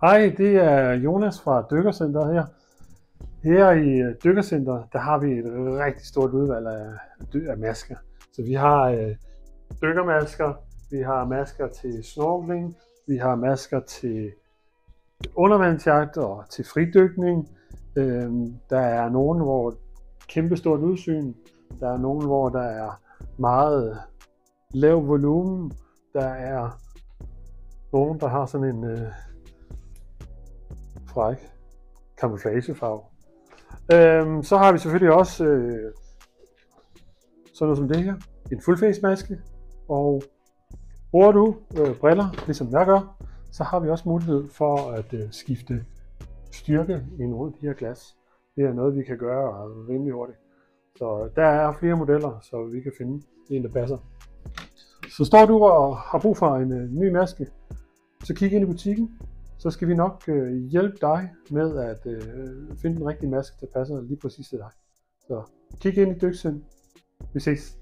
Hej, det er Jonas fra Dykkercentret her. Her i Dykkercentret, der har vi et rigtig stort udvalg af masker. Så vi har dykkermasker, vi har masker til snorkeling, vi har masker til undervandsjagt og til fridykning. Der er nogle, hvor kæmpe stort udsyn. Der er nogle, hvor der er meget lav volumen. Der er nogle, der har sådan en fræk camouflagefarve. Så har vi selvfølgelig også sådan noget som det her, en full face maske, og bruger du briller, ligesom jeg gør, så har vi også mulighed for at skifte styrke i nogle af de her glas. Det er noget, vi kan gøre rimelig hurtigt. Så der er flere modeller, så vi kan finde en, der passer. Så står du og har brug for en ny maske, så kig ind i butikken. Så skal vi nok hjælpe dig med at finde den rigtige maske, der passer lige præcis til dig. Så kig ind i Dykcentret. Vi ses.